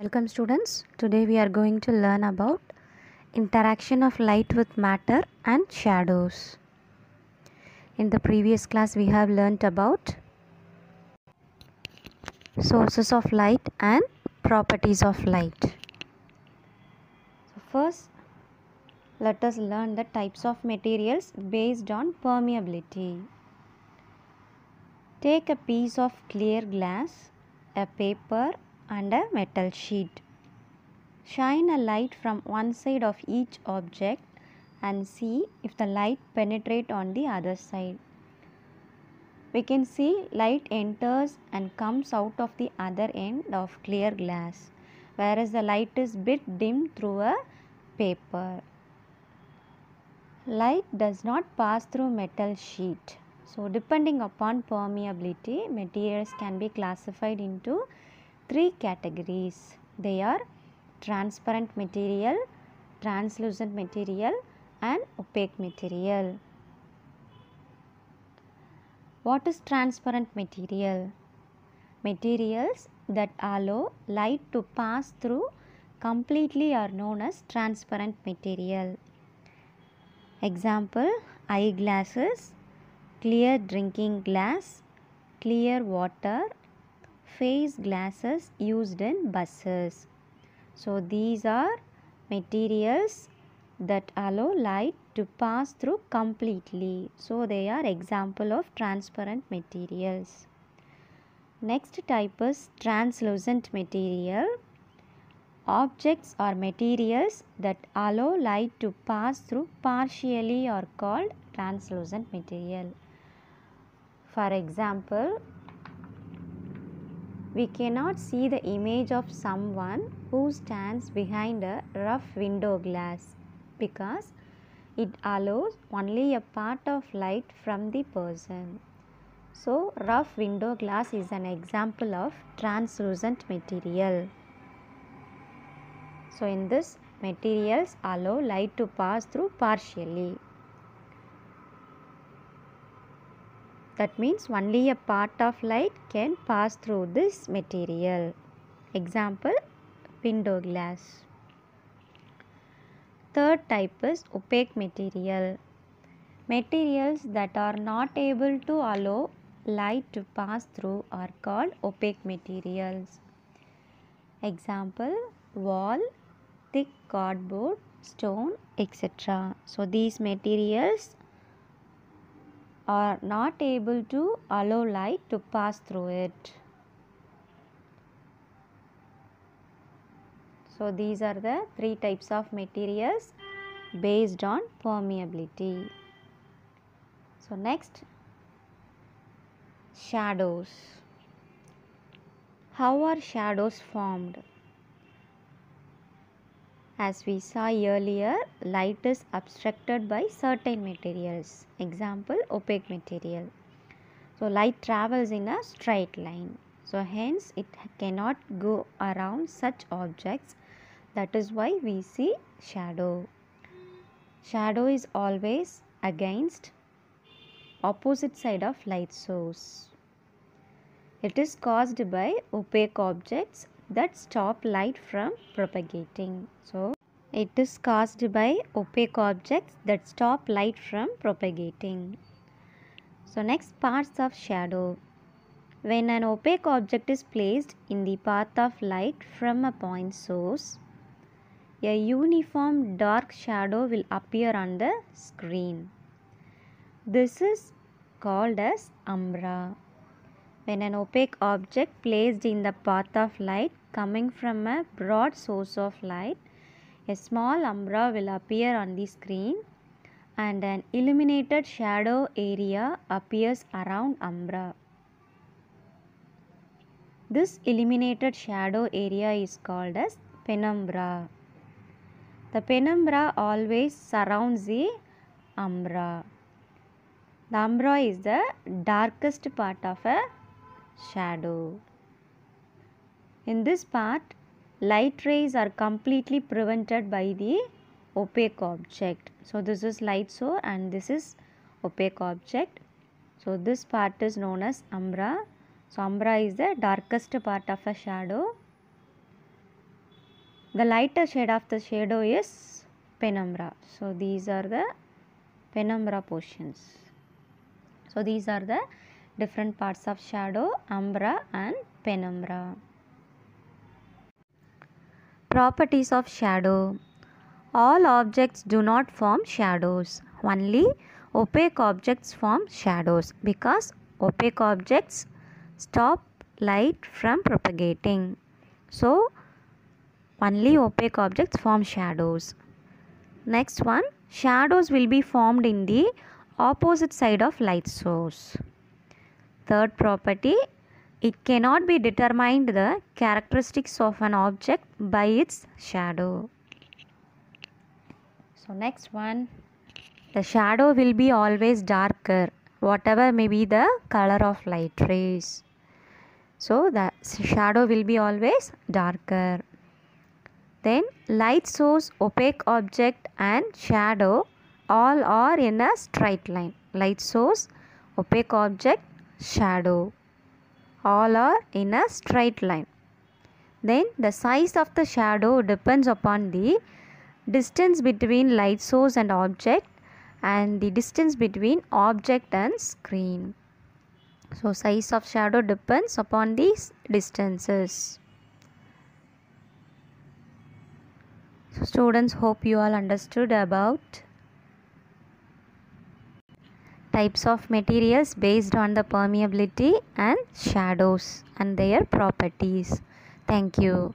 Welcome students. Today we are going to learn about interaction of light with matter and shadows. In the previous class we have learnt about sources of light and properties of light. So first let us learn the types of materials based on permeability. Take a piece of clear glass, a paper and a metal sheet. Shine a light from one side of each object and see if the light penetrates on the other side. We can see light enters and comes out of the other end of clear glass, whereas the light is bit dim through a paper. Light does not pass through metal sheet. So depending upon permeability, materials can be classified into three categories. They are transparent material, translucent material and opaque material. What is transparent material? Materials that allow light to pass through completely are known as transparent material. Example, eyeglasses, clear drinking glass, clear water, face glasses used in buses. So these are materials that allow light to pass through completely. So they are example of transparent materials. Next type is translucent material. Objects or materials that allow light to pass through partially are called translucent material. For example, we cannot see the image of someone who stands behind a rough window glass because it allows only a part of light from the person. So, rough window glass is an example of translucent material. So, in this, materials allow light to pass through partially. That means only a part of light can pass through this material. Example, window glass. Third type is opaque material. Materials that are not able to allow light to pass through are called opaque materials. Example, wall, thick cardboard, stone, etc. So these materials are not able to allow light to pass through it. So these are the three types of materials based on permeability. So next, shadows. How are shadows formed? As we saw earlier, light is obstructed by certain materials. Example, opaque material. So light travels in a straight line. So hence it cannot go around such objects. That is why we see shadow. Shadow is always against opposite side of light source. It is caused by opaque objects that stop light from propagating. So it is caused by opaque objects that stop light from propagating. So next, parts of shadow. When an opaque object is placed in the path of light from a point source, a uniform dark shadow will appear on the screen. This is called as umbra. When an opaque object placed in the path of light coming from a broad source of light, a small umbra will appear on the screen and an illuminated shadow area appears around umbra. This illuminated shadow area is called as penumbra. The penumbra always surrounds the umbra. The umbra is the darkest part of a shadow. In this part, light rays are completely prevented by the opaque object. So this is light source and this is opaque object. So this part is known as umbra. So umbra is the darkest part of a shadow. The lighter shade of the shadow is penumbra. So these are the penumbra portions. So these are the different parts of shadow, umbra and penumbra. Properties of shadow. All objects do not form shadows. Only opaque objects form shadows because opaque objects stop light from propagating. So only opaque objects form shadows. Next one, shadows will be formed in the opposite side of light source. Third property, it cannot be determined the characteristics of an object by its shadow. So next one, the shadow will be always darker whatever may be the color of light rays. So the shadow will be always darker. Then light source, opaque object and shadow all are in a straight line. Light source, opaque object, shadow all are in a straight line. Then the size of the shadow depends upon the distance between light source and object and the distance between object and screen. So size of shadow depends upon these distances. So students, hope you all understood about types of materials based on the permeability and shadows and their properties. Thank you.